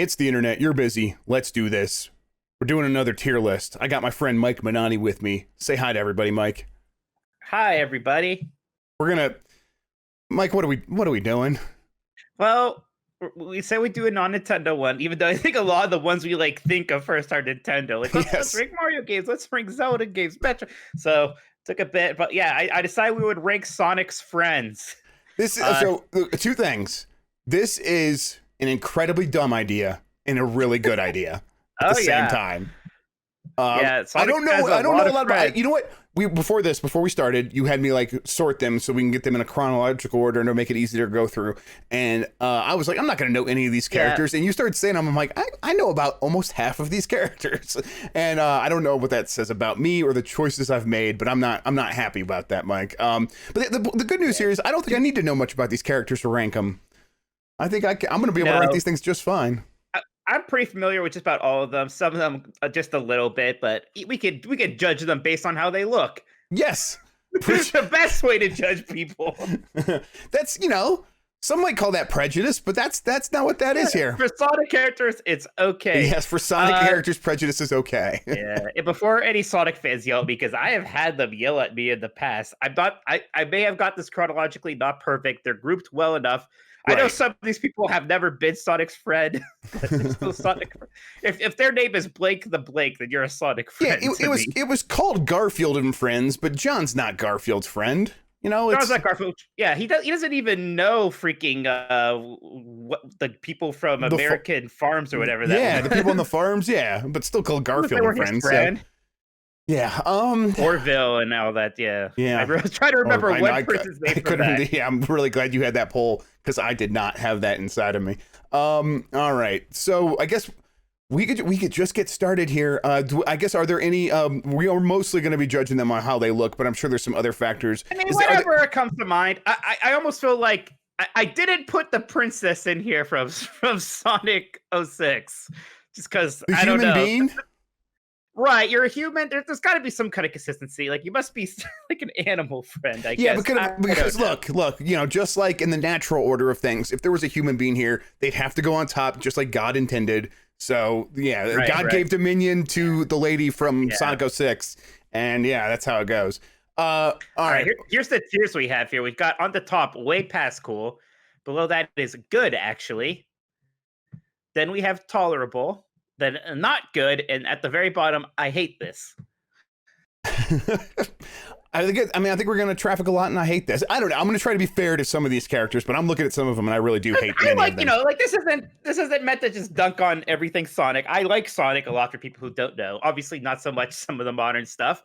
It's the internet. You're busy. Let's do this. We're doing another tier list. I got my friend Mike Manani with me. Say hi to everybody, Mike. Hi, everybody. Mike, what are we doing? Well, we said we do a non-Nintendo one, even though I think a lot of the ones we think of first are Nintendo. Like, let's rank Mario games, let's rank Zelda games, Metro. So took a bit, but yeah, I decided we would rank Sonic's friends. This is so two things. This is an incredibly dumb idea and a really good idea at the same time. Yeah, I don't know a lot about. You know what? Before we started, you had me sort them so we can get them in a chronological order and to make it easier to go through. And I was like, I'm not going to know any of these characters. And you started saying them. I'm like, I know about almost half of these characters, and I don't know what that says about me or the choices I've made. But I'm not happy about that, Mike. But the good news here is I don't think I need to know much about these characters to rank them. I think I'm going to be able to rank these things just fine. I'm pretty familiar with just about all of them. Some of them just a little bit, but we could judge them based on how they look. Yes. It's the best way to judge people. That's, some might call that prejudice, but that's not what that is here. For Sonic characters, it's okay. Yes, for Sonic characters, prejudice is okay. Yeah. And before any Sonic fans yell, because I have had them yell at me in the past. I may have got this chronologically not perfect. They're grouped well enough. Right. I know some of these people have never been Sonic's friend, but they're still Sonic. If their name is Blake the Blake, then you're a Sonic friend. Yeah, it was called Garfield and Friends, but John's not Garfield's friend. John's not Garfield. Yeah, he doesn't even know freaking what the people from American Farms or whatever. The people on the farms. Yeah, but still called Garfield and Friends. Yeah. Orville and all that. Yeah. I was trying to remember what person's name for that. Yeah, I'm really glad you had that poll because I did not have that inside of me. All right. So I guess we could just get started here. I guess are there any? We are mostly going to be judging them on how they look, but I'm sure there's some other factors. I mean, whatever comes to mind. I almost feel like I didn't put the princess in here from Sonic 06 just because I don't know. Being? Right, you're a human. There's got to be some kind of consistency. Like you must be like an animal friend, I guess. Yeah, because look, just like in the natural order of things, if there was a human being here, they'd have to go on top, just like God intended. So yeah, God gave dominion to the lady from Sonic 06, and that's how it goes. All right. Here's the tiers we have here. We've got on the top, way past cool. Below that is good, actually. Then we have tolerable. Then not good, and at the very bottom, I hate this. I think we're gonna traffic a lot, and I hate this. I don't know. I'm gonna try to be fair to some of these characters, but I'm looking at some of them, and I really do hate many of them. This isn't meant to just dunk on everything Sonic. I like Sonic a lot for people who don't know. Obviously, not so much some of the modern stuff,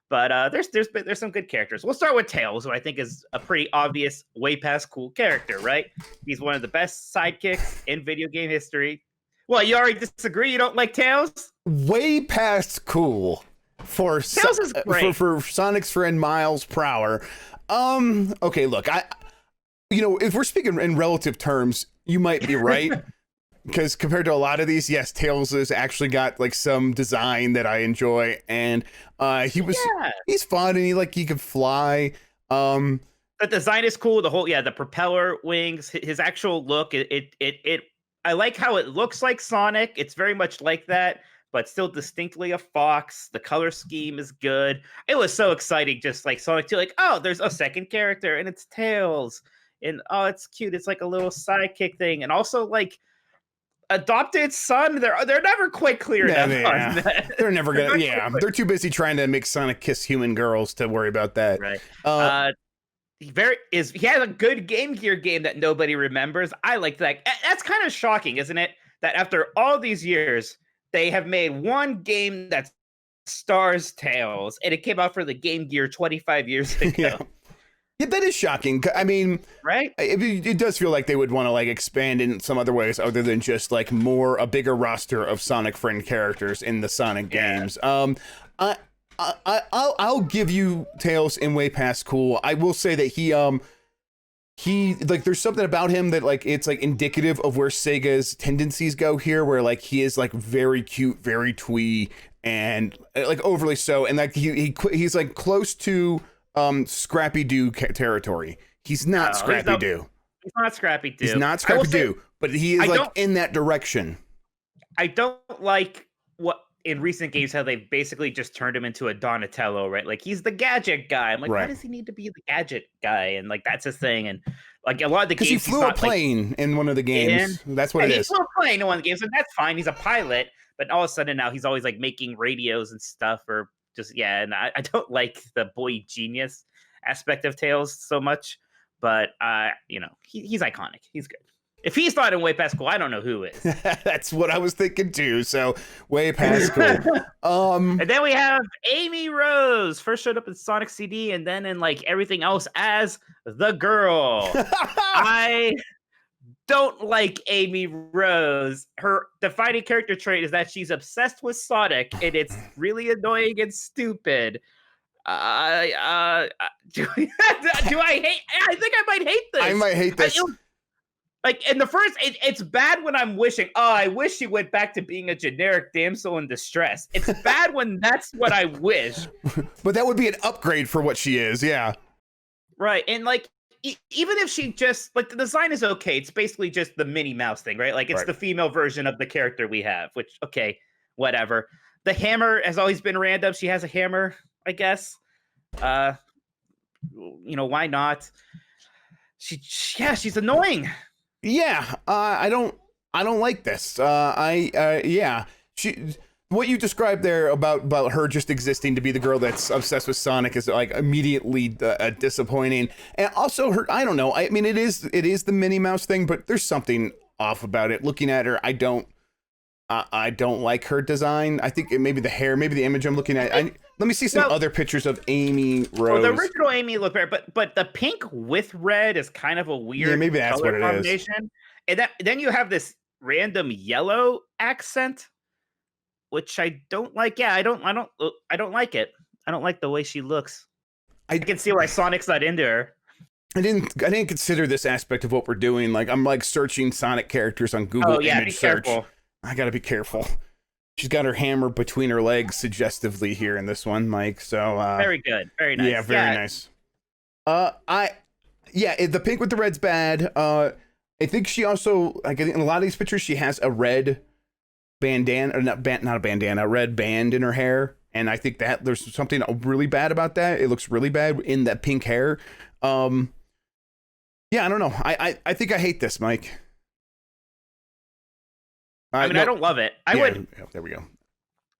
but there's some good characters. We'll start with Tails, who I think is a pretty obvious, way past cool character. Right? He's one of the best sidekicks in video game history. Well, you already disagree? You don't like Tails? Way past cool for Tails is great. for Sonic's friend Miles Prower. Okay, look, if we're speaking in relative terms, you might be right. Because compared to a lot of these, yes, Tails has actually got some design that I enjoy, and he's fun, and he can fly. The design is cool. The propeller wings, his actual look, I like how it looks like Sonic. It's very much like that, but still distinctly a fox. The color scheme is good. It was so exciting, just like Sonic 2, there's a second character, and it's Tails. And, it's cute. It's like a little sidekick thing. And also, adopted son, they're never quite clear enough on that. They're never going to, they're too busy trying to make Sonic kiss human girls to worry about that. Right. He has a good Game Gear game that nobody remembers. I like that. That's kind of shocking, isn't it? That after all these years, they have made one game that stars Tails, and it came out for the Game Gear 25 years ago. Yeah, that is shocking. I mean, right? It does feel like they would want to expand in some other ways other than just a bigger roster of Sonic friend characters in the Sonic games. I'll give you Tails in way past cool. I will say that he there's something about him that it's indicative of where Sega's tendencies go here, where he is very cute, very twee, and overly so, and he's close to Scrappy Doo territory. He's not Scrappy Doo. He's not Scrappy Doo. He's not Scrappy Doo, but he is in that direction. I don't like what in recent games how they basically just turned him into a Donatello, right? Like he's the gadget guy. I'm like, why Right. does he need to be the gadget guy? And like that's his thing. And like a lot of the Because he games, he's flew a not like plane in one of the in. games. That's what And it he is. flew a plane in one of the games, and that's fine. He's a pilot, but all of a sudden now he's always like making radios and stuff, or just yeah. And I don't like the boy genius aspect of Tails so much, but you know, he's iconic. He's good. If he's not in way past cool, I don't know who is. That's what I was thinking too. So way past cool. And then we have Amy Rose. First showed up in Sonic CD, and then in like everything else as the girl. I don't like Amy Rose. Her defining character trait is that she's obsessed with Sonic, and it's really annoying and stupid. Do I hate? I think I might hate this. I might hate this. Like in the first, it's bad when I'm wishing. Oh, I wish she went back to being a generic damsel in distress. It's bad when that's what I wish. But that would be an upgrade for what she is. Yeah. Right, and like even if she just like the design is okay, it's basically just the Minnie Mouse thing, right? Like it's the female version of the character we have. Which okay, whatever. The hammer has always been random. She has a hammer, I guess. You know why not? She's annoying. Yeah, I don't like this. Yeah, what you described there about her just existing to be the girl that's obsessed with Sonic is like immediately disappointing. And also her, I don't know. I mean, it is the Minnie Mouse thing, but there's something off about it. Looking at her, I don't like her design. I think maybe the hair, maybe the image I'm looking at. Let me see some other pictures of Amy Rose. Well, the original Amy looked better, but the pink with red is kind of a weird maybe that's color what it combination. Is. And then you have this random yellow accent, which I don't like. Yeah, I don't like it. I don't like the way she looks. I can see why Sonic's not into her. I didn't consider this aspect of what we're doing. Like I'm like searching Sonic characters on Google image search. Careful. I gotta be careful. She's got her hammer between her legs suggestively here in this one, Mike. So very good, very nice. Yeah, very nice. The pink with the red's bad. I think she also like in a lot of these pictures she has a red bandana, or not a bandana, a red band in her hair, and I think that there's something really bad about that. It looks really bad in that pink hair. Yeah, I don't know. I think I hate this, Mike. I mean, I don't love it. There we go.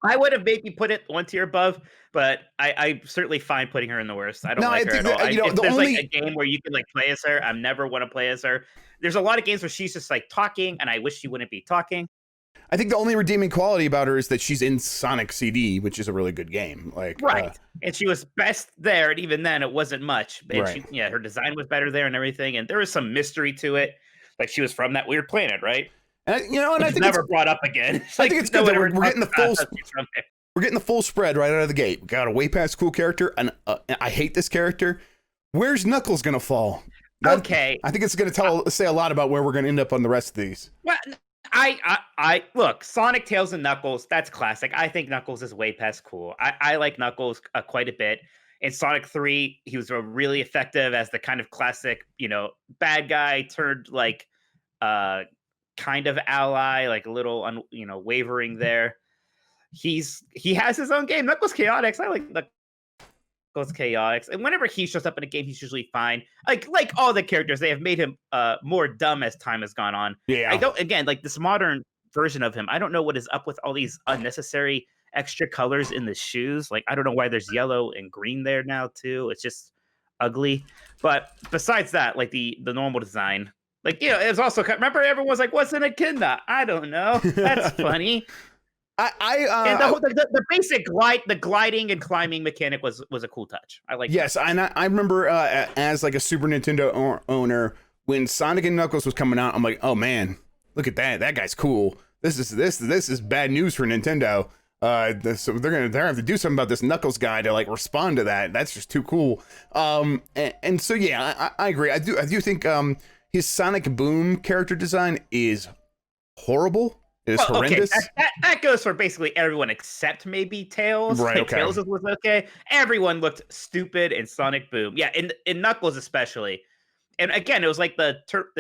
I would have maybe put it one tier above, but I certainly fine putting her in the worst. I don't like her at all. If there's like a game where you can like play as her, I never want to play as her. There's a lot of games where she's just like talking, and I wish she wouldn't be talking. I think the only redeeming quality about her is that she's in Sonic CD, which is a really good game. Like right, and she was best there, and even then, it wasn't much. And right. Her design was better there and everything, and there was some mystery to it. Like she was from that weird planet, right? And I think never brought up again. I think it's good that we're getting the full. We're getting the full spread right out of the gate. We got a way past cool character, and I hate this character. Where's Knuckles gonna fall? Okay, I think it's gonna say a lot about where we're gonna end up on the rest of these. Well, I look, Sonic, Tails, and Knuckles. That's classic. I think Knuckles is way past cool. I like Knuckles quite a bit. In Sonic 3, he was really effective as the kind of classic, bad guy turned like kind of ally, like a little wavering there. He has his own game, Knuckles Chaotix. I like Knuckles Chaotix, and whenever he shows up in a game, he's usually fine. Like all the characters, they have made him more dumb as time has gone on. Yeah, like this modern version of him, I don't know what is up with all these unnecessary extra colors in the shoes. Like I don't know why there's yellow and green there now too. It's just ugly. But besides that, like the normal design. Like, it's also, remember everyone was like, what's in a echidna? I don't know. That's funny. And the basic gliding and climbing mechanic was a cool touch. I like yes, that. And I remember as like a Super Nintendo owner, when Sonic and Knuckles was coming out, I'm like, oh man, look at that. That guy's cool. This is bad news for Nintendo. So they're gonna have to do something about this Knuckles guy to like respond to that. That's just too cool. And so yeah, I agree. I do think his Sonic Boom character design is horrible. It is horrendous. Okay. That goes for basically everyone except maybe Tails. Right, okay. Tails was okay. Everyone looked stupid in Sonic Boom. Yeah, in Knuckles especially. and again, it was like the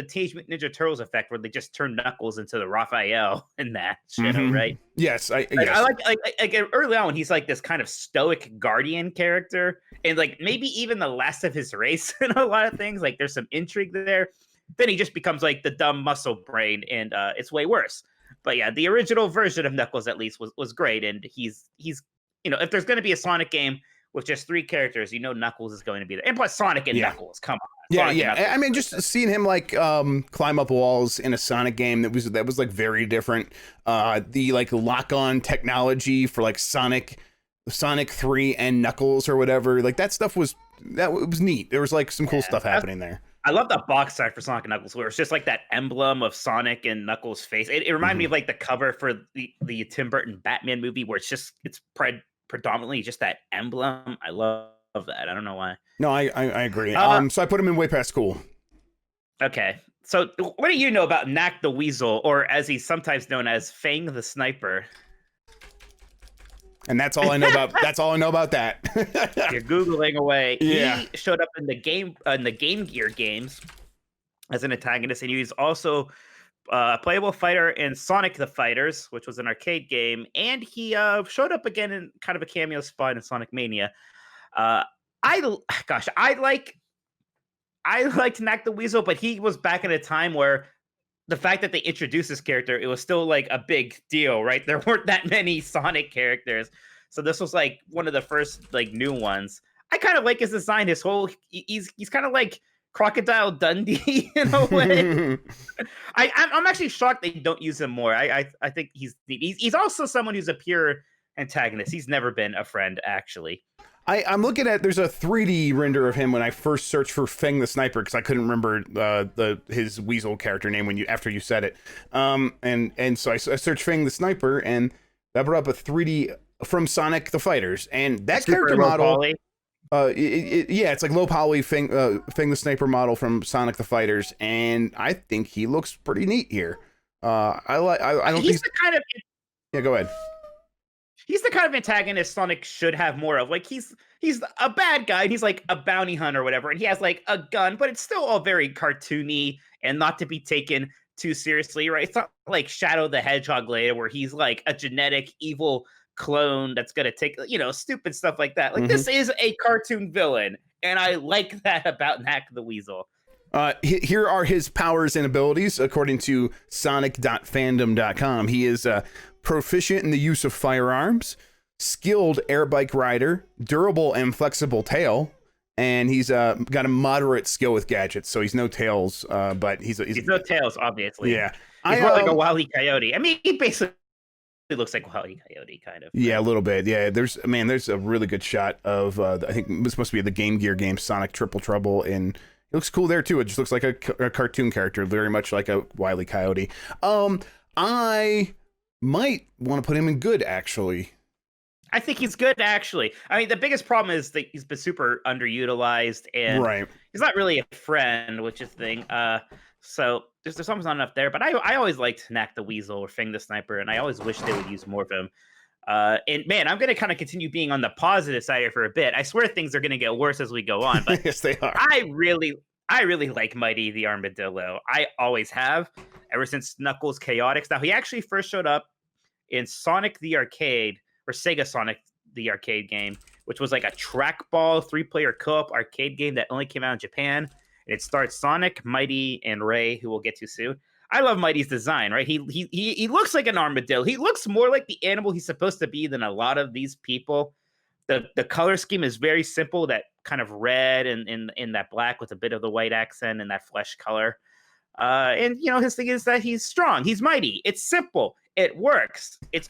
Teenage Mutant Ninja Turtles effect, where they just turned Knuckles into the Raphael in that show, right? Yes, I like early on when he's like this kind of stoic guardian character, and like maybe even the last of his race in a lot of things. Like there's some intrigue there. Then he just becomes like the dumb muscle brain, and it's way worse. But yeah, the original version of Knuckles at least was great, and he's if there's going to be a Sonic game with just 3 characters, Knuckles is going to be there, and plus Sonic and Knuckles, come on. Yeah. I mean, just seeing him like climb up walls in a Sonic game that was like very different. The like lock-on technology for like Sonic 3 and Knuckles or whatever, like that was neat. There was like some cool stuff happening there. I love the box art for Sonic and Knuckles, where it's just like that emblem of Sonic and Knuckles' face. It reminded me of like the cover for the Tim Burton Batman movie, where it's predominantly just that emblem. I love that. I don't know why. No, I agree. So I put him in way past cool. Okay. So what do you know about Knack the Weasel, or as he's sometimes known as Fang the Sniper? And that's all I know about. That's all I know about that. You're Googling away. Yeah. He showed up in the Game Gear games as an antagonist, and he was also a playable fighter in Sonic the Fighters, which was an arcade game, and he showed up again in kind of a cameo spot in Sonic Mania. I liked Knack the Weasel, but he was back in a time where the fact that they introduced this character, it was still like a big deal, right? There weren't that many Sonic characters, so this was like one of the first like new ones. I kind of like his design. He's kind of like Crocodile Dundee in a way. I'm actually shocked they don't use him more. I think he's also someone who's a pure antagonist. He's never been a friend, actually. I'm looking at, there's a 3D render of him when I first searched for Fang the Sniper, because I couldn't remember his Weasel character name after you said it. And so I searched Fang the Sniper, and that brought up a 3D from Sonic the Fighters, and that character model. It's like low poly Fang the Sniper model from Sonic the Fighters, and I think he looks pretty neat here. I don't. He's the kind of. Yeah, go ahead. He's the kind of antagonist Sonic should have more of. Like he's a bad guy, and he's like a bounty hunter or whatever, and he has like a gun, but it's still all very cartoony and not to be taken too seriously, right? It's not like Shadow the Hedgehog later, where he's like a genetic evil clone that's gonna take stupid stuff like that. Like this is a cartoon villain, and I like that about Knack the Weasel. Here are his powers and abilities according to Sonic.fandom.com. He is proficient in the use of firearms, skilled air bike rider, durable and flexible tail, and he's got a moderate skill with gadgets. So he's no Tails, but he's no Tails, obviously. Yeah, he's more like a Wile E. Coyote. I mean, he basically looks like Wile E. Coyote, kind of. Yeah, a little bit. Yeah, there's a really good shot of I think this must be the Game Gear game Sonic Triple Trouble, and it looks cool there too. It just looks like a cartoon character, very much like a Wile E. Coyote. I might want to put him in good, actually. I think he's good, actually. I mean, the biggest problem is that he's been super underutilized, and he's not really a friend, which is the thing. So there's almost not enough there. But I always liked Knack the Weasel or Fang the Sniper, and I always wish they would use more of him. And man, I'm going to kind of continue being on the positive side here for a bit. I swear things are going to get worse as we go on. But yes, they are. I really like Mighty the Armadillo. I always have, ever since Knuckles Chaotix. Now, he actually first showed up in Sonic the Arcade, or Sega Sonic the Arcade game, which was like a trackball 3-player co-op arcade game that only came out in Japan. And it starts Sonic, Mighty, and Ray, who we'll get to soon. I love Mighty's design, right? He looks like an armadillo. He looks more like the animal he's supposed to be than a lot of these people. The color scheme is very simple, that kind of red and in that black with a bit of the white accent and that flesh color. And his thing is that he's strong. He's mighty. It's simple. It works. It's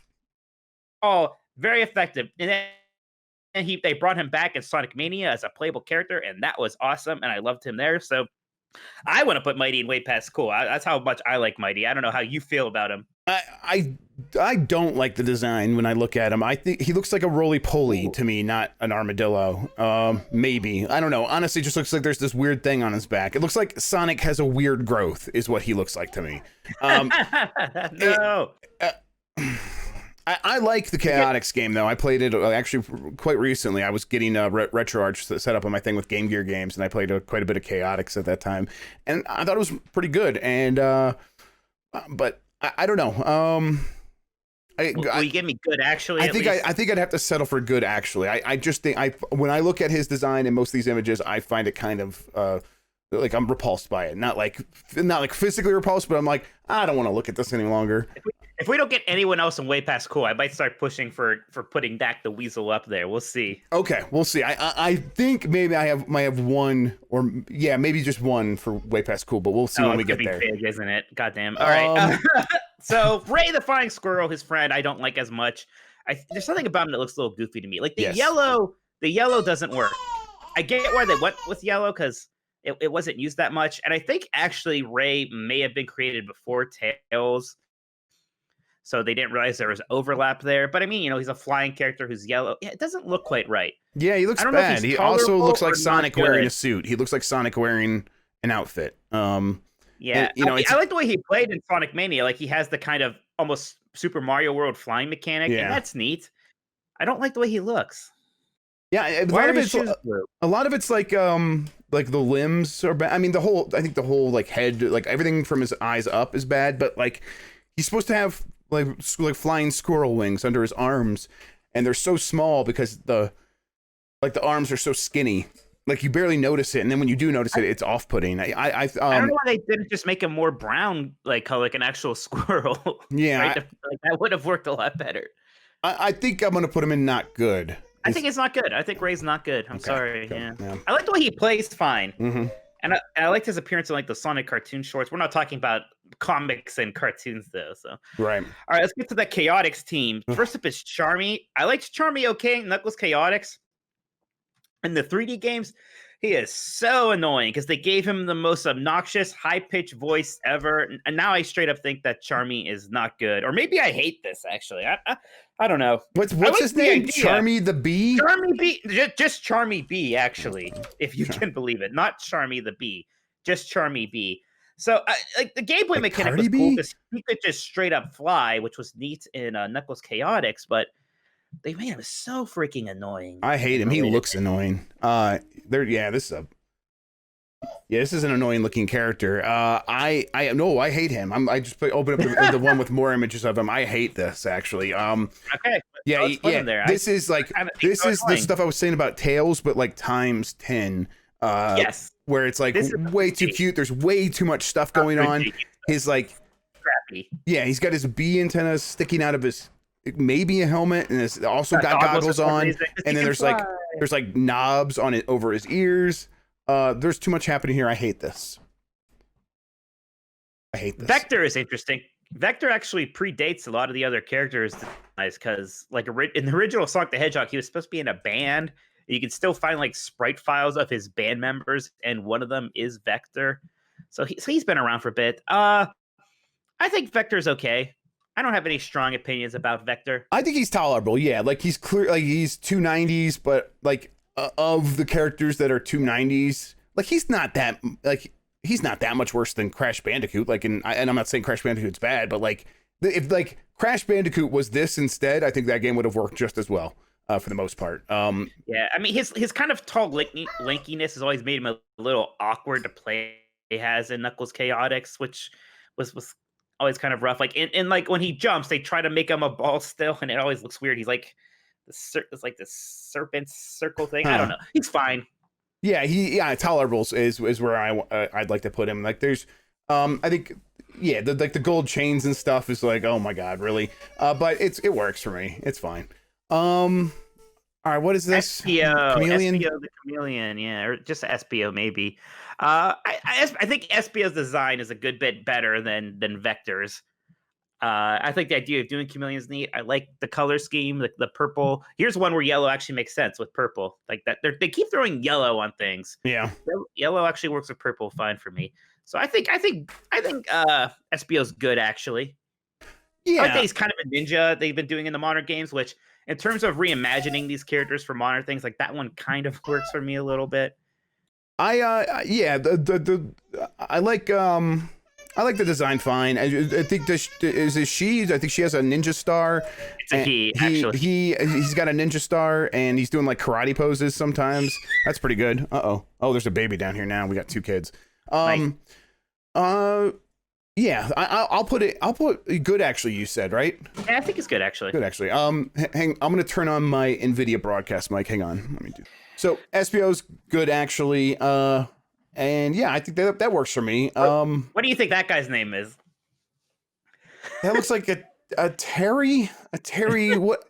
all very effective. And then they brought him back in Sonic Mania as a playable character, and that was awesome. And I loved him there. So I want to put Mighty in way past cool. That's how much I like Mighty. I don't know how you feel about him. I don't like the design when I look at him. I think he looks like a roly-poly to me, not an armadillo. Maybe. I don't know. Honestly, it just looks like there's this weird thing on his back. It looks like Sonic has a weird growth, is what he looks like to me. No. I like the Chaotix game though. I played it actually quite recently. I was getting RetroArch set up on my thing with Game Gear games, and I played quite a bit of Chaotix at that time, and I thought it was pretty good. And but I don't know. Will you give me good actually? I think I'd have to settle for good actually. I just think when I look at his design in most of these images, I find it kind of like I'm repulsed by it. Not like physically repulsed, but I'm like, I don't want to look at this any longer. If we don't get anyone else in Way Past Cool, I might start pushing for putting Dak the Weasel up there. We'll see. Okay, we'll see. I think maybe might have one, or yeah, maybe just one for Way Past Cool, but we'll see when we get there. Big, isn't it? Goddamn. All right. So Ray the Flying Squirrel, his friend, I don't like as much. There's something about him that looks a little goofy to me. Like the yellow doesn't work. I get why they went with yellow because it wasn't used that much, and I think actually Ray may have been created before Tails. So they didn't realize there was overlap there. But I mean, he's a flying character who's yellow. Yeah, it doesn't look quite right. Yeah, he looks bad. He also looks like Sonic wearing a suit. He looks like Sonic wearing an outfit. Yeah, and, I like the way he played in Sonic Mania. Like he has the kind of almost Super Mario World flying mechanic, and that's neat. I don't like the way he looks. Yeah, a lot of it's like the limbs are bad. I mean, I think the whole like head, like everything from his eyes up is bad. But like he's supposed to have like flying squirrel wings under his arms, and they're so small because the arms are so skinny. Like you barely notice it, and then when you do notice it, it's off-putting. I don't know why they didn't just make him more brown, like color, like an actual squirrel. Yeah, right? Like that would have worked a lot better. I think I'm gonna put him in not good. I think it's not good. I think Ray's not good. I'm sorry. Yeah. I like the way he plays fine. Mm-hmm. And I liked his appearance in like the Sonic cartoon shorts. We're not talking about comics and cartoons though. So right. All right, let's get to the Chaotix team. First up is Charmy. I liked Charmy okay. Knuckles Chaotix. In the 3D games, he is so annoying because they gave him the most obnoxious, high-pitched voice ever. And now I straight up think that Charmy is not good. Or maybe I hate this, actually. I don't know. What's his name? Charmy the Bee? Charmy Bee. Just Charmy Bee, actually, if you can believe it. Not Charmy the Bee. Just Charmy Bee. So, like, the gameplay mechanic was cool because he could just straight up fly, which was neat in Knuckles Chaotix, but they made him so freaking annoying. I hate him. He looks annoying. This is an annoying looking character. I hate him. I just open up the one with more images of him. I hate this actually. Okay. Yeah. This is the stuff I was saying about Tails, but like times 10. Yes. Where it's like way too cute. There's way too much stuff going on. His like crappy. Yeah, he's got his bee antennas sticking out of his maybe a helmet, and it's also got goggles on, and then there's like knobs on it over his ears. There's too much happening here. I hate this. Vector is interesting. Vector actually predates a lot of the other characters because like in the original Sonic the Hedgehog, he was supposed to be in a band. You can still find like sprite files of his band members, and one of them is Vector. So he's been around for a bit. I think Vector's okay. I don't have any strong opinions about Vector. I think he's tolerable. Yeah, like he's clear, like he's 290s, but like of the characters that are 290s, like he's not that much worse than Crash Bandicoot. Like, and I'm not saying Crash Bandicoot's bad, but like if like Crash Bandicoot was this instead, I think that game would have worked just as well for the most part. Yeah, I mean his kind of tall lankiness has always made him a little awkward to play. He has in Knuckles Chaotix, which was always kind of rough. Like in like when he jumps, they try to make him a ball still, and it always looks weird. He's like it's like this serpent circle thing. I don't know. He's fine. Yeah, tolerable is where I'd like to put him. Like there's I think the gold chains and stuff is like, oh my god, really? But it works for me. It's fine. All right, what is this? Chameleon? Espio the Chameleon, yeah, or just Espio maybe. I think Espio's design is a good bit better than Vector's. I think the idea of doing Chameleon is neat. I like the color scheme, the purple. Here's one where yellow actually makes sense with purple. Like that, they keep throwing yellow on things. Yeah, yellow actually works with purple fine for me. So I think Espio's good actually. Yeah, I think he's kind of a ninja they've been doing in the modern games, which in terms of reimagining these characters for modern things, like that one kind of works for me a little bit. I like I like the design fine. I think is it she? I think she has a ninja star. It's a he, actually. He's got a ninja star, and he's doing like karate poses sometimes. That's pretty good. Oh, there's a baby down here now. We got 2 kids. Nice. Yeah, I'll put it. I'll put good. Actually, you said right. Yeah, I think it's good actually. Good actually. I'm gonna turn on my NVIDIA broadcast mic. Hang on. Let me do. So SPO's good actually. And yeah, I think that works for me. What do you think that guy's name is? That looks like a Terry. A Terry. What?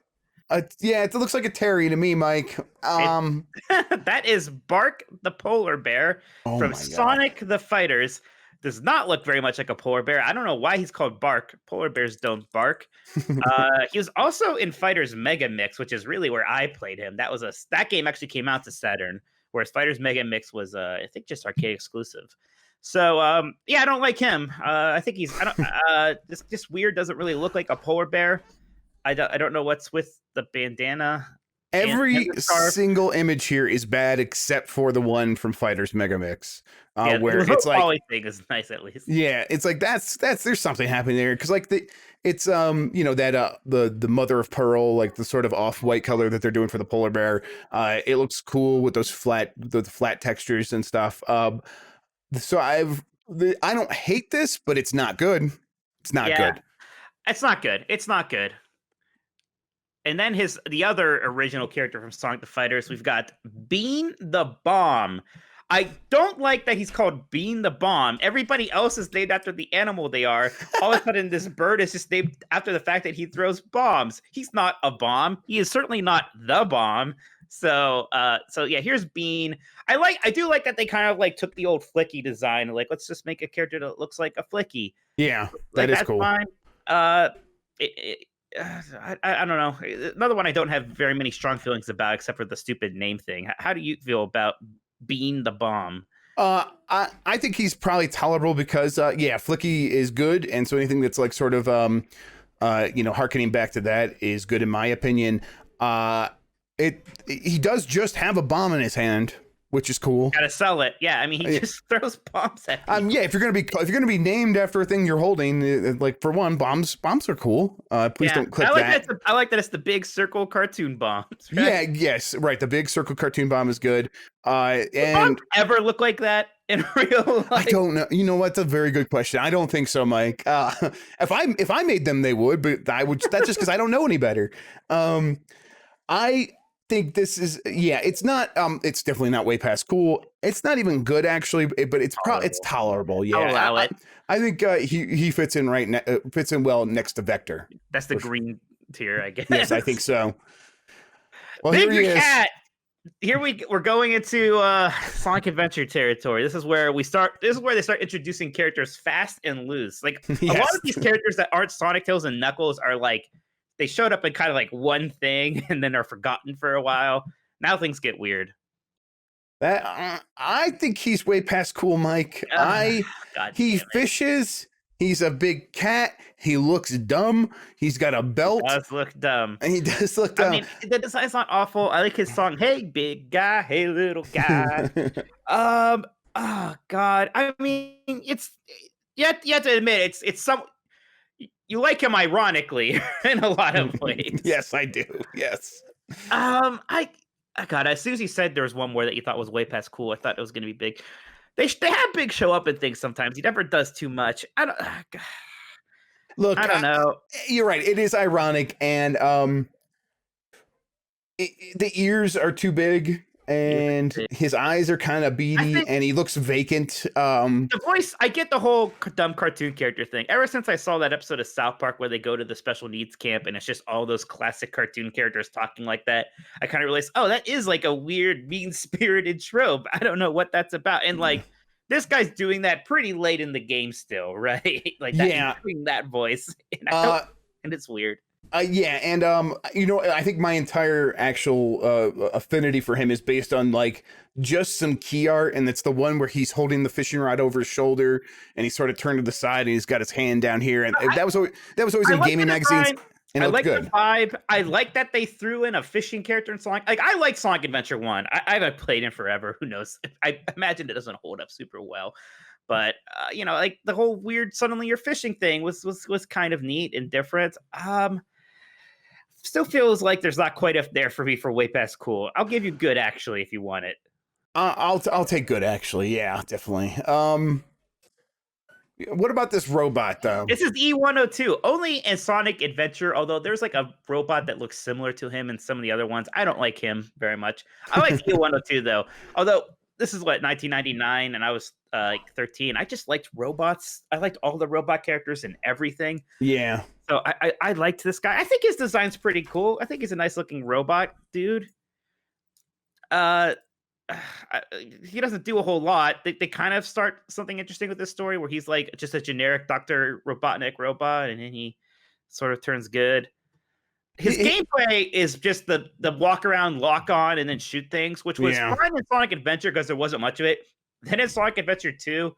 Yeah, it looks like a Terry to me, Mike. That is Bark the polar bear from Sonic the Fighters. Does not look very much like a polar bear. I don't know why he's called Bark. Polar bears don't bark. He was also in Fighters Mega Mix, which is really where I played him. That game actually came out to Saturn, whereas Fighters Mega Mix was I think just arcade exclusive. So yeah, I don't like him. I think he's just weird. Doesn't really look like a polar bear. I don't know what's with the bandana. Every single image here is bad except for the one from Fighters Mega Mix, where it's like thing is nice at least. Yeah, it's like that's there's something happening there because like it's that the mother of pearl, like the sort of off-white color that they're doing for the polar bear. It looks cool with those flat textures and stuff. So I don't hate this, but it's not good. It's not good. It's not good. It's not good. And then the other original character from Sonic the Fighters, we've got Bean the Bomb. I don't like that he's called Bean the Bomb. Everybody else is named after the animal they are. All of a sudden, this bird is just named after the fact that he throws bombs. He's not a bomb. He is certainly not the bomb. So yeah, here's Bean. I do like that they kind of like took the old Flicky design, like let's just make a character that looks like a Flicky. Yeah, that's cool. Fine. I don't know. Another one I don't have very many strong feelings about, except for the stupid name thing. How do you feel about Bean the Bomb? I think he's probably tolerable because Flicky is good, and so anything that's like sort of harkening back to that is good in my opinion. He does just have a bomb in his hand, which is cool. Gotta sell it. Yeah, I mean he just throws bombs at people. Yeah, if you're gonna be named after a thing you're holding, like for one, bombs are cool. Please don't click that. I like that it's the big circle cartoon bombs. Right? Yeah, yes, right. The big circle cartoon bomb is good. And bombs ever look like that in real life? I don't know. You know what? That's a very good question. I don't think so, Mike. If I made them, they would, but I would. That's just because I don't know any better. I think this is it's not it's definitely not way past cool. It's not even good actually, but it's tolerable. Yeah, I'll allow it. I think he fits in fits in well next to Vector. That's the green tier, I guess. Yes, I think so. Well, Big Cat. Here we're going into Sonic Adventure territory. This is where they start introducing characters fast and loose. Like a lot of these characters that aren't Sonic, Tails, and Knuckles are like they showed up in kind of like one thing and then are forgotten for a while. Now things get weird. I think he's way past cool, Mike. He fishes. He's a big cat. He looks dumb. He's got a belt. He does look dumb. And he does look dumb. I mean, the design's not awful. I like his song, Hey Big Guy, Hey Little Guy. Oh God. I mean, you have to admit it's some you like him ironically in a lot of ways. Yes, I do. Yes. God, as soon as you said there was one more that you thought was way past cool, I thought it was going to be big. They have Big show up in things sometimes. He never does too much. I don't know. You're right. It is ironic, and the ears are too big, and his eyes are kind of beady, and he looks vacant. The voice, I get the whole dumb cartoon character thing. Ever since I saw that episode of South Park where they go to the special needs camp and it's just all those classic cartoon characters talking like that, I kind of realized, oh, that is like a weird, mean-spirited trope. I don't know what that's about. And like, this guy's doing that pretty late in the game still, right? Like, doing that voice, and it's weird. And I think my entire actual affinity for him is based on like just some key art, and it's the one where he's holding the fishing rod over his shoulder and he's sort of turned to the side and he's got his hand down here, and that was always in gaming magazines. And I like the vibe. I like that they threw in a fishing character in Sonic. Like I like Sonic Adventure 1. I haven't played in forever. Who knows? I imagine it doesn't hold up super well. But you know, like the whole weird suddenly you're fishing thing was kind of neat and different. Still feels like there's not quite enough there for me for way past cool. I'll give you good actually if you want it. I'll take good actually. Yeah, definitely. What about this robot though? This is E102, only in Sonic Adventure, although there's like a robot that looks similar to him in some of the other ones. I don't like him very much. I like E102 though, although this is what 1999 and I was like 13. I just liked robots. I liked all the robot characters and everything. Yeah. So I liked this guy. I think his design's pretty cool. I think he's a nice looking robot dude. He doesn't do a whole lot. They kind of start something interesting with this story where he's like just a generic Dr. Robotnik robot, and then he sort of turns good. His gameplay is just the walk around, lock on, and then shoot things, which was fine in Sonic Adventure because there wasn't much of it. Then in Sonic Adventure 2,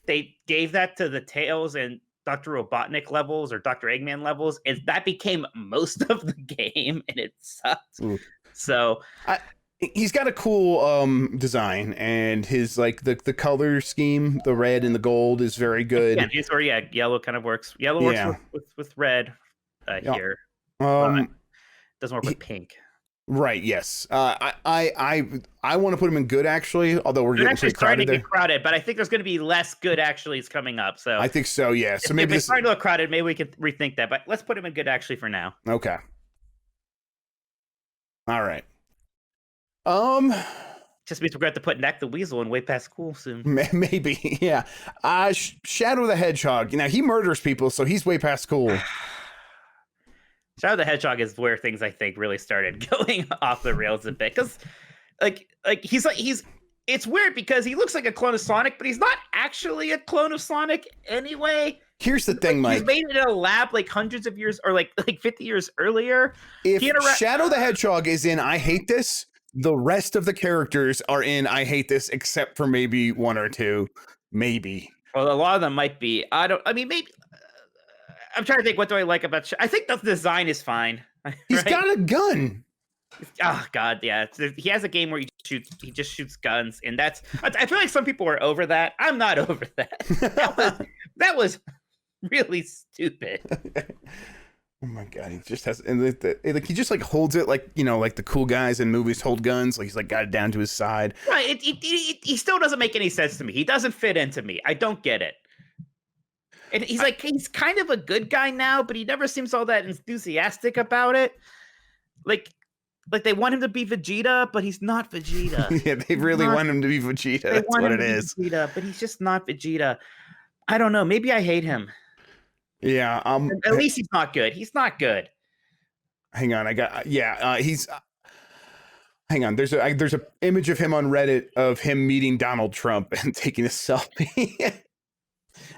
they gave that to the Tails and Dr. Robotnik levels or Dr. Eggman levels, and that became most of the game, and it sucked. So he's got a cool design, and his like the color scheme, the red and the gold is very good. Yeah, he's where yellow kind of works. Yellow works with red here. Doesn't work with pink. Right. Yes. I want to put him in good actually, although we're getting pretty crowded there. Get crowded, but I think there's going to be less good actuallys coming up. So I think so. Yeah. So maybe if it's starting to look crowded, maybe we can rethink that. But let's put him in good actually for now. Okay. All right. Just means we're going to have to put Neck the Weasel in way past cool soon. Maybe. Yeah. Shadow the Hedgehog. Now he murders people, so he's way past cool. Shadow the Hedgehog is where things I think really started going off the rails a bit, because he's it's weird because he looks like a clone of Sonic, but he's not actually a clone of Sonic anyway. Here's the thing, Mike. He's made it in a lab like hundreds of years or like 50 years earlier. If Shadow the Hedgehog is in I Hate This, the rest of the characters are in I Hate This except for maybe one or two. Maybe. Well, a lot of them might be. Maybe. I'm trying to think, what do I like about I think the design is fine. Right? He's got a gun. Oh God, yeah. He has a game where he just shoots guns, and I feel like some people are over that. I'm not over that. That was really stupid. Oh my God, he just has, and like he just like holds it like, you know, like the cool guys in movies hold guns, like he's like got it down to his side. Right. He still doesn't make any sense to me. He doesn't fit into me. I don't get it. And he's kind of a good guy now, but he never seems all that enthusiastic about it. Like they want him to be Vegeta, but he's not Vegeta. Yeah, they really want him to be Vegeta. That's what it is. Vegeta, but he's just not Vegeta. I don't know. Maybe I hate him. Yeah. At least he's not good. He's not good. Hang on. He's. Hang on. There's a image of him on Reddit of him meeting Donald Trump and taking a selfie.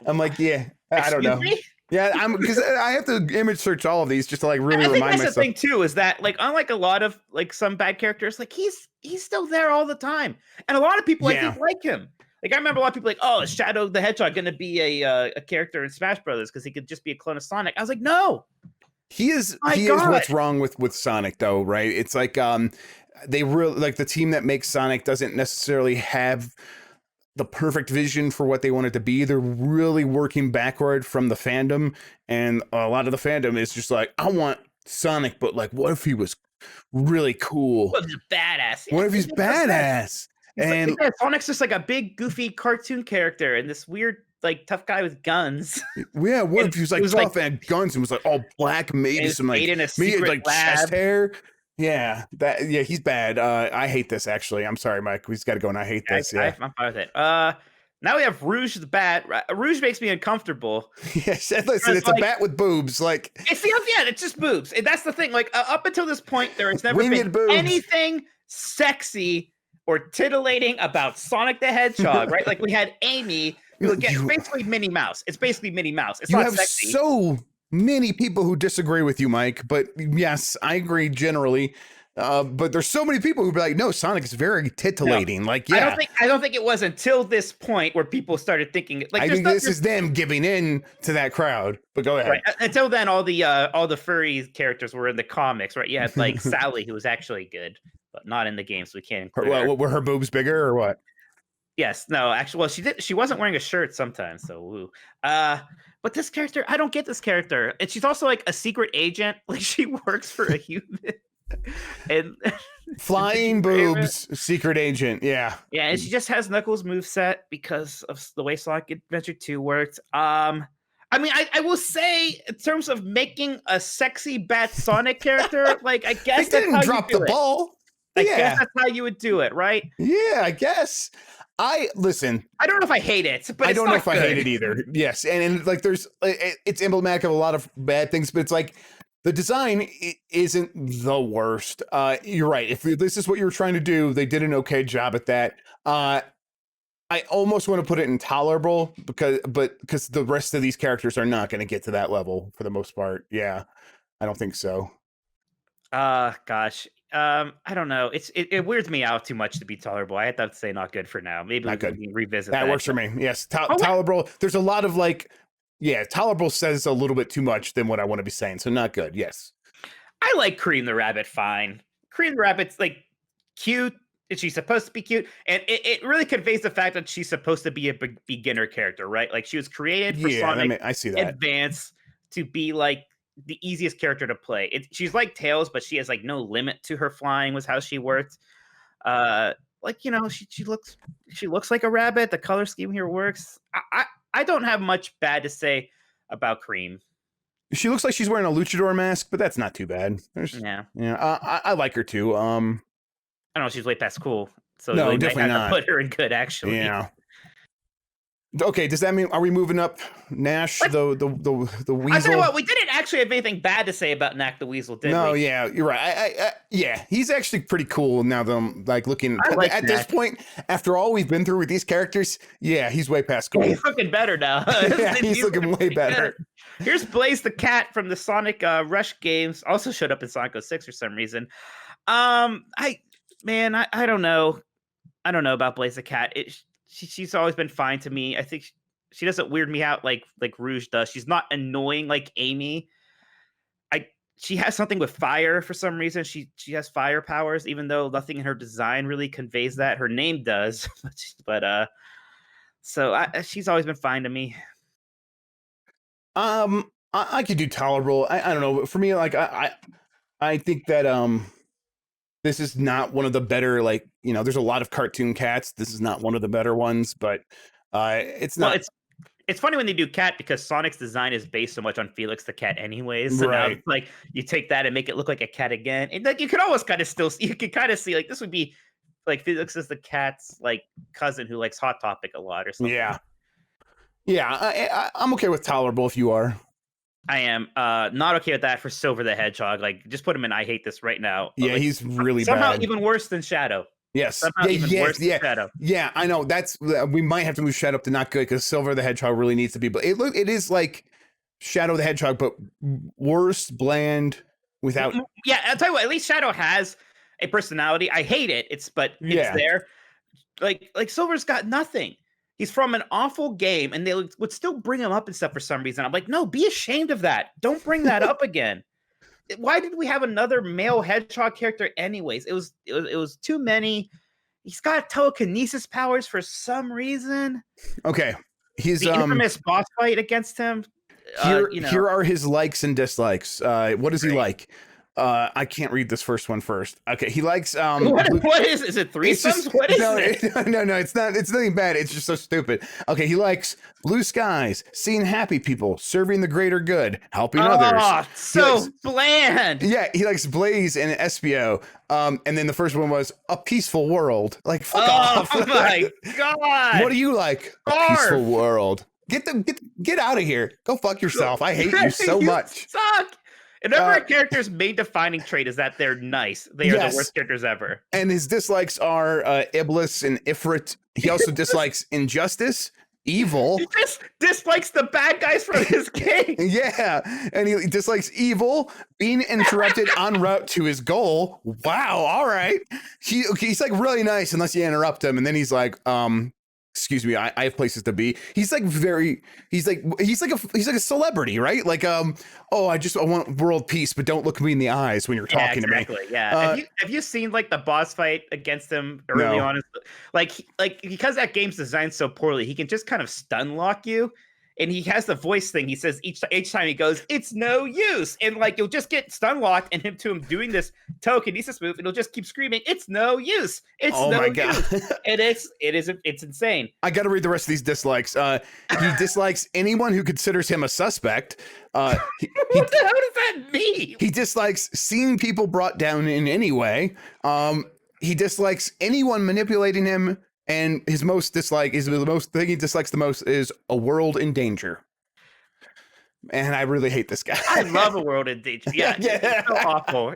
I'm like, yeah, I don't know. Me? Yeah, because I have to image search all of these just to like really remind myself. That's the thing too, is that like unlike a lot of like some bad characters, like he's still there all the time, and a lot of people I think like him. Like I remember a lot of people like, oh, is Shadow the Hedgehog going to be a character in Smash Brothers because he could just be a clone of Sonic? I was like, no. He is what's wrong with Sonic though, right? It's like they really like the team that makes Sonic doesn't necessarily have the perfect vision for what they want it to be. They're really working backward from the fandom, and a lot of the fandom is just like, I want Sonic, but like, what if he was really cool? What if he's badass? What if he's badass? And Sonic's just like a big, goofy cartoon character, and this weird, like, tough guy with guns. Yeah, what if he was like tough and had guns and was like all black, maybe some like chest hair? Yeah, he's bad. I hate this actually. I'm sorry, Mike. We've got to go, and I hate this. I'm fine with it. Now we have Rouge the Bat. Rouge makes me uncomfortable. Yes, listen, it's like, a bat with boobs. Like it's just boobs. And that's the thing. Like up until this point, there has never been anything sexy or titillating about Sonic the Hedgehog, right? Like we had Amy, who again, it's basically Minnie Mouse. It's basically Minnie Mouse. It's not sexy. So many people who disagree with you, Mike, but yes, I agree generally. But there's so many people who be like, no, Sonic is very titillating. No, like, yeah, I don't think it was until this point where people started thinking like, I think this is them giving in to that crowd. But go ahead. Right. Until then, all the furry characters were in the comics, right? You had like Sally, who was actually good, but not in the game, so we can't include her. Were her boobs bigger or what? Yes, no, actually, well, she wasn't wearing a shirt sometimes, so woo. But this character, I don't get this character. And she's also like a secret agent. Like she works for a human. And Flying boobs, secret agent. Yeah. yeah, and she just has Knuckles moveset because of the way Sonic Adventure 2 worked. I mean, I will say, in terms of making a sexy Bat Sonic character, like I guess They that's how didn't drop you the do it. ball. I Yeah. guess that's how you would do it, right? Yeah, I guess. Listen. I don't know if I hate it, but I don't know if good. I hate it either. Yes, and like it's emblematic of a lot of bad things, but it's like the design isn't the worst. You're right. If this is what you were trying to do, they did an okay job at that. I almost want to put it in tolerable because the rest of these characters are not going to get to that level for the most part. Yeah, I don't think so. Gosh. I don't know. It weirds me out too much to be tolerable. I have to say not good for now. Maybe we can revisit that. That works for me. Yes. Tolerable. There's a lot of tolerable says a little bit too much than what I want to be saying. So not good. Yes. I like Cream the Rabbit fine. Cream the Rabbit's like cute. She's supposed to be cute. And it really conveys the fact that she's supposed to be a beginner character, right? Like she was created for Sonic I see that. Advance to be like the easiest character to play. She's like Tails, but she has like no limit to her flying was how she worked. Like, you know, she looks like a rabbit. The color scheme here works. I don't have much bad to say about Cream. She looks like she's wearing a luchador mask, but that's not too bad. Yeah. I like her too. I don't know. She's way past cool. So no, really definitely not. Put her in good, actually. Yeah. Okay, does that mean are we moving up Nash the weasel? I tell you what, we didn't actually have anything bad to say about Knack the Weasel, did we? No, yeah, you're right. Yeah, he's actually pretty cool now that I'm like looking at this point after all we've been through with these characters. Yeah, he's way past cool. He's looking better now. Yeah, he's looking way better. Here's Blaze the Cat from the Sonic Rush games. Also showed up in Sonic 06 for some reason. I don't know. I don't know about Blaze the Cat. She's always been fine to me. I think she doesn't weird me out like Rouge does. She's not annoying like Amy. She has something with fire for some reason. She has fire powers, even though nothing in her design really conveys that. Her name does, but she's always been fine to me. I could do tolerable. I don't know. For me, like I think that this is not one of the better, like, you know, there's a lot of cartoon cats. This is not one of the better ones, but it's not. Well, it's funny when they do cat because Sonic's design is based so much on Felix the cat anyways. So right. Now, like, you take that and make it look like a cat again. And like you could almost kind of you could kind of see like this would be like Felix is the cat's like cousin who likes Hot Topic a lot or something. Yeah. Yeah, I'm okay with tolerable if you are. I am not okay with that for Silver the Hedgehog. Like, just put him in I hate this right now. Yeah, like, he's really somehow bad. even worse than Shadow. Yes. Somehow even worse than Shadow. Yeah, I know. That's we might have to move Shadow up to not good because Silver the Hedgehog really needs to be. But it is like Shadow the Hedgehog, but worse, bland, without. Yeah, I'll tell you what. At least Shadow has a personality. I hate it. It's there. Like Silver's got nothing. He's from an awful game, and they would still bring him up and stuff for some reason. I'm like, no, be ashamed of that. Don't bring that up again. Why did we have another male hedgehog character anyways? It was too many. He's got telekinesis powers for some reason. Okay. He's the infamous boss fight against him. Here are his likes and dislikes. What does he like? I can't read this first one first. Okay, he likes what is it threesomes? What is it? No, it's not. It's nothing bad. It's just so stupid. Okay, he likes blue skies, seeing happy people, serving the greater good, helping others. So bland. Yeah, he likes Blaze and Espio. And then the first one was a peaceful world. Like, fuck off. Oh my god. What do you like? A peaceful world. Get out of here. Go fuck yourself. I hate you so much. Suck. And every character's main defining trait is that they're nice. They are the worst characters ever. And his dislikes are Iblis and Ifrit. He also dislikes injustice, evil. He just dislikes the bad guys from his game. Yeah. And he dislikes evil, being interrupted en route to his goal. Wow. All right. He's like really nice unless you interrupt him. And then he's like, excuse me, I have places to be. He's like a celebrity, right? Like oh, I want world peace, but don't look me in the eyes when you're talking to me. Yeah. Have you seen like the boss fight against him early No. on? Like because that game's designed so poorly, he can just kind of stun lock you. And he has the voice thing. He says each time he goes, "It's no use," and like you'll just get stun locked, and him doing this telekinesis move, and he'll just keep screaming, "It's no use! It's Oh no my god. use!" And it's insane. I got to read the rest of these dislikes. He dislikes anyone who considers him a suspect. What the hell does that mean? He dislikes seeing people brought down in any way. He dislikes anyone manipulating him, and his most thing he dislikes the most is a world in danger. And I really hate this guy. I love a world in danger. Yeah, it's so awful.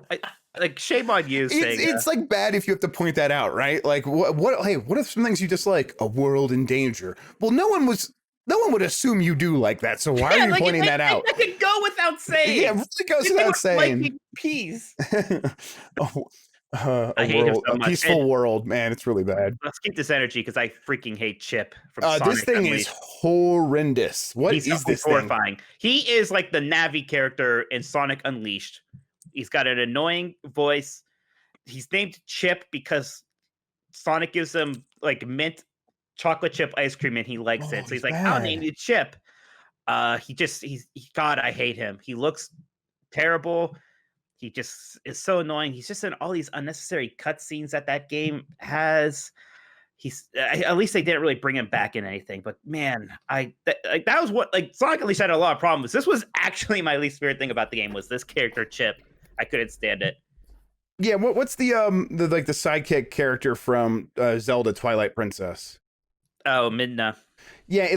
Like shame on you. It's like bad if you have to point that out, right? Like what? Hey, what are some things you dislike? A world in danger. Well, no one would assume you do like that. So why are you pointing that out? That could go without saying. Yeah, it really goes without saying. Liking peace. I hate him so much. A peaceful world, man. It's really bad. Let's keep this energy because I freaking hate Chip from Sonic this thing Unleashed. is horrendous. He's this horrifying thing? He is like the Navi character in Sonic Unleashed. He's got an annoying voice. He's named Chip because Sonic gives him like mint chocolate chip ice cream and he likes it. So he's like, bad. I'll name you Chip. God, I hate him. He looks terrible. He just is so annoying. He's just in all these unnecessary cutscenes that game has. At least they didn't really bring him back in anything. But man, that was what Sonic Unleashed had a lot of problems. This was actually my least favorite thing about the game was this character Chip. I couldn't stand it. Yeah, what's the sidekick character from Zelda Twilight Princess? Oh, Midna. Yeah,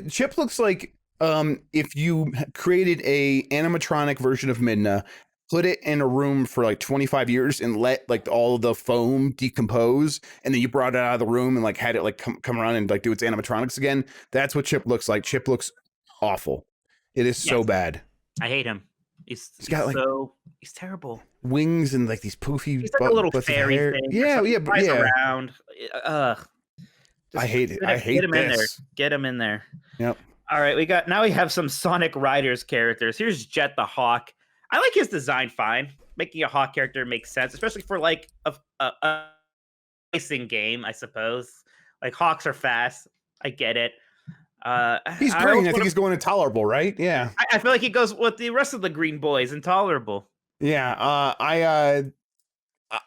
Chip looks like if you created a animatronic version of Midna, put it in a room for like 25 years and let like all of the foam decompose, and then you brought it out of the room and like had it like come around and like do its animatronics again. That's what Chip looks like. Chip looks awful. It is so bad. I hate him. He's terrible. Wings and like these poofy. He's like a little fairy thing. Yeah. Around. I hate it. I hate him this. In there. Get him in there. Yep. All right, we have some Sonic Riders characters. Here's Jet the Hawk. I like his design fine. Making a Hawk character makes sense, especially for like a racing game, I suppose. Like Hawks are fast. I get it. He's green. I think he's going intolerable, right? Yeah. I feel like he goes with the rest of the green boys, intolerable. Yeah.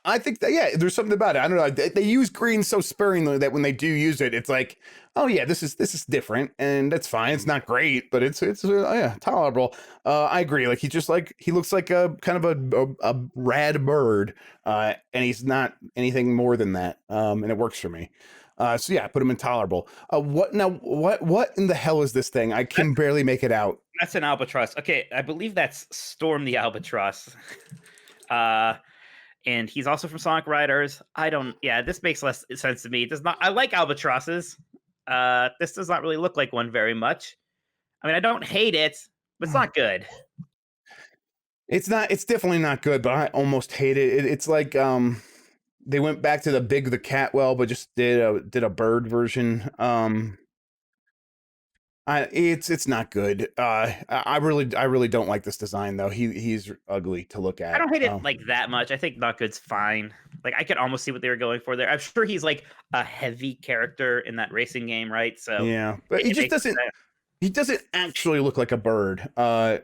I think that there's something about it. I don't know. They use green so sparingly that when they do use it, it's like, oh yeah, this is different, and that's fine. It's not great, but it's tolerable. I agree. Like he looks like a kind of a rad bird, and he's not anything more than that. And it works for me. So yeah, I put him intolerable. What in the hell is this thing? I can barely make it out. That's an albatross. Okay, I believe that's Storm the Albatross. And he's also from Sonic Riders. This makes less sense to me. It does not. I like albatrosses. This does not really look like one very much. I mean, I don't hate it, but it's not good. It's definitely not good, but I almost hate it. It's like they went back to the Big the Cat but just did a bird version. It's not good. I really don't like this design though. He's ugly to look at. I don't hate it like that much. I think Not Good's fine. Like I could almost see what they were going for there. I'm sure he's like a heavy character in that racing game, right? So yeah, but he just doesn't. He doesn't actually look like a bird. No,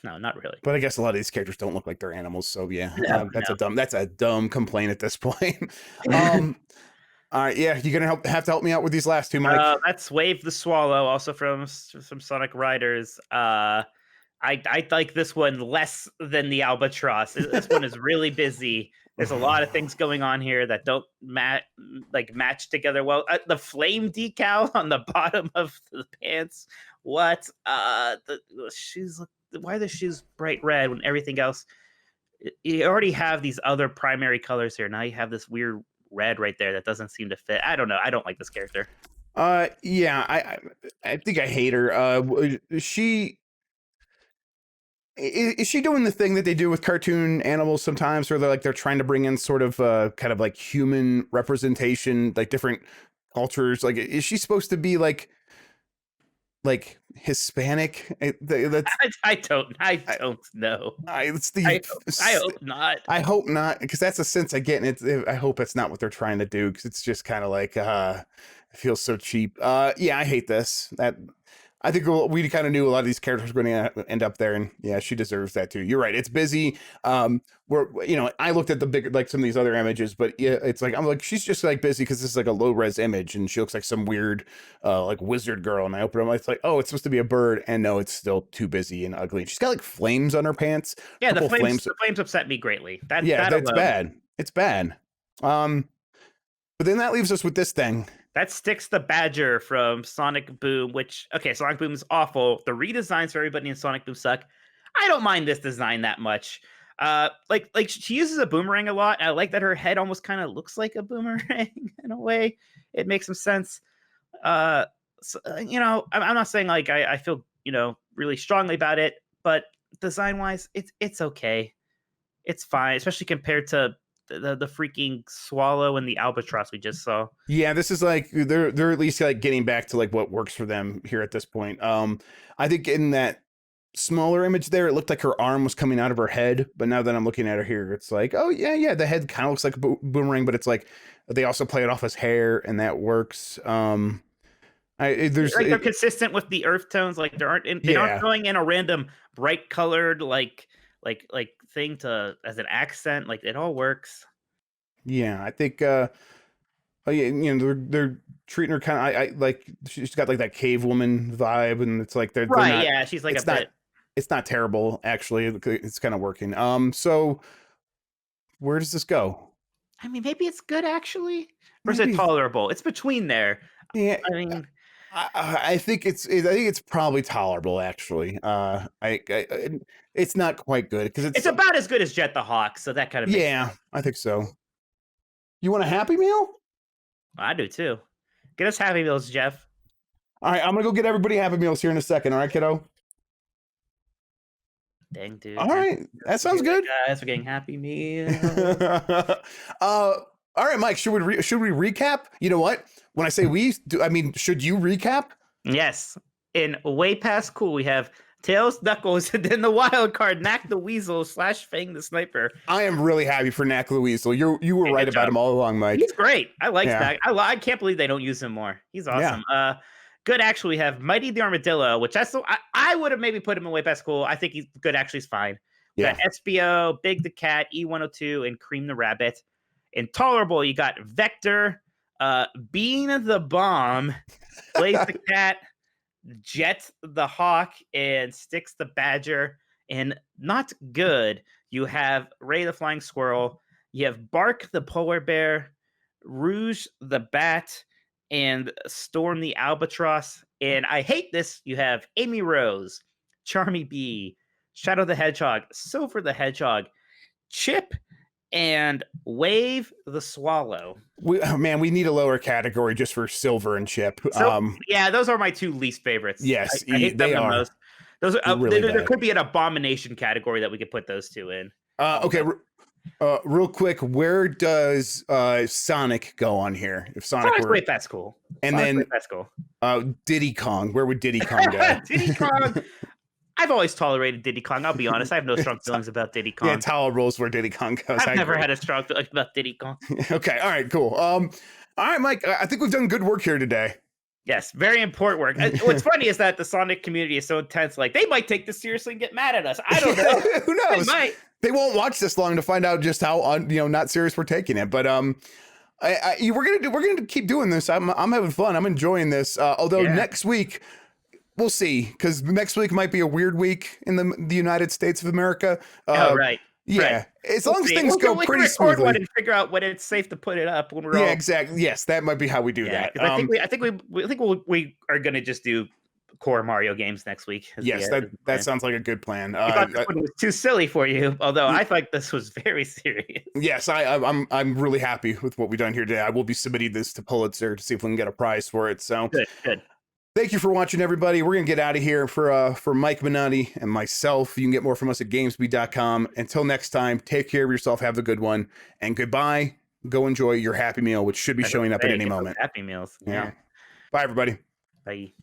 not really. But I guess a lot of these characters don't look like they're animals. So yeah, that's a dumb complaint at this point. All right, yeah, you're gonna have to help me out with these last two, Mike. That's Wave the Swallow, also from Sonic Riders. I like this one less than the Albatross. This one is really busy. There's a lot of things going on here that don't match together well. The flame decal on the bottom of the pants. What? The shoes. Why are the shoes bright red when everything else? You already have these other primary colors here. Now you have this weird red right there that doesn't seem to fit. I don't know. I don't like this character. Yeah, I think I hate her. Is she doing the thing that they do with cartoon animals sometimes, where they're trying to bring in sort of kind of like human representation, like different cultures. Like, is she supposed to be like Hispanic? That's I don't know. it's I hope not. I hope not, because that's the sense I get, and I hope that's not what they're trying to do, because it's just kind of like it feels so cheap. Yeah, I hate this. That I think we kind of knew a lot of these characters were going to end up there, and yeah, she deserves that too. You're right. It's busy. I looked at the bigger, like some of these other images, but yeah, it's like I'm like she's just like busy because this is like a low res image, and she looks like some weird like wizard girl. And I open it, it's like, oh, it's supposed to be a bird, and no, it's still too busy and ugly. And she's got like flames on her pants. Yeah, the flames upset me greatly. That's bad. It's bad. But then that leaves us with this thing. That Sticks the Badger from Sonic Boom, which, okay, Sonic Boom is awful. The redesigns for everybody in Sonic Boom suck. I don't mind this design that much. Like she uses a boomerang a lot. I like that her head almost kind of looks like a boomerang in a way. It makes some sense. I'm not saying like I feel, really strongly about it, but design-wise, it's okay. It's fine, especially compared to the freaking swallow and the albatross we just saw. Yeah, this is like they're at least like getting back to like what works for them here at this point. I think in that smaller image there, it looked like her arm was coming out of her head, but now that I'm looking at her here, it's like, oh yeah, the head kind of looks like a boomerang, but it's like they also play it off as hair, and that works. They're consistent with the earth tones. Like they aren't throwing in a random bright colored like thing as an accent. Like it all works. Yeah, I think they're treating her kind of I like she's got like that cave woman vibe, and it's like they're not, yeah, she's like it's not terrible actually. It's kind of working. So where does this go? I mean, maybe it's good actually, or is it tolerable? It's between there. Yeah, I mean, I think it's probably tolerable actually. It's not quite good because it's about as good as Jet the Hawk, so that kind of makes sense. I think so. You want a Happy Meal? I do too. Get us Happy Meals, Jeff. All right, I'm gonna go get everybody Happy Meals here in a second. All right, kiddo. Dang, dude. All right, that sounds good. Guys, we're getting Happy Meals. All right, Mike. Should we recap? You know what? When I say we, I mean, should you recap? Yes. In Way Past Cool, we have Tails, Knuckles, and then the wild card, Knack the Weasel / Fang the Sniper. I am really happy for Knack the Weasel. You were right about him all along, Mike. He's great. I like Knack. I can't believe they don't use him more. He's awesome. Yeah. Good, actually, we have Mighty the Armadillo, which I would have maybe put him in Way Past Cool. I think he's good. Actually, is fine. Yeah. SBO, Big the Cat, E102, and Cream the Rabbit. Intolerable, you got Vector, Bean the Bomb, Blaze the Cat, Jet the Hawk, and Sticks the Badger. And not good, you have Ray the Flying Squirrel, you have Bark the Polar Bear, Rouge the Bat, and Storm the Albatross. And I hate this, you have Amy Rose, Charmy Bee, Shadow the Hedgehog, Silver the Hedgehog, Chip, and Wave the Swallow. We need a lower category just for Silver and Chip. Yeah, those are my two least favorites. Yes, I hate them the most. Those are really there could be an abomination category that we could put those two in. Okay, real quick, where does Sonic go on here? If Sonic were, that's cool. And Sonic, that's cool. Diddy Kong, where would Diddy Kong go? Diddy Kong. I've always tolerated Diddy Kong. I'll be honest. I have no strong feelings about Diddy Kong. Yeah, tolerable is where Diddy Kong goes. I've never had a strong feeling about Diddy Kong. Okay, all right, cool. All right, Mike, I think we've done good work here today. Yes, very important work. What's funny is that the Sonic community is so intense. Like, they might take this seriously and get mad at us. I don't know. Who knows? They might. They won't watch this long to find out just how not serious we're taking it. But we're gonna keep doing this. I'm having fun. I'm enjoying this. Although next week, we'll see, because next week might be a weird week in the United States of America. Right. Yeah, right. As long as things go pretty smoothly. One and figure out when it's safe to put it up when we're all... exactly. Yes, that might be how we do that. I think we are gonna just do core Mario games next week. Yes, that sounds like a good plan. I thought this one was too silly for you, although I thought this was very serious. Yes, I'm really happy with what we've done here today. I will be submitting this to Pulitzer to see if we can get a prize for it. So good. Thank you for watching, everybody. We're going to get out of here. For Mike Minotti and myself, you can get more from us at GamesBeat.com. Until next time, take care of yourself, have a good one, and goodbye go enjoy your Happy Meal, which should be showing up at any moment. Happy Meals. Yeah. Bye, everybody. Bye.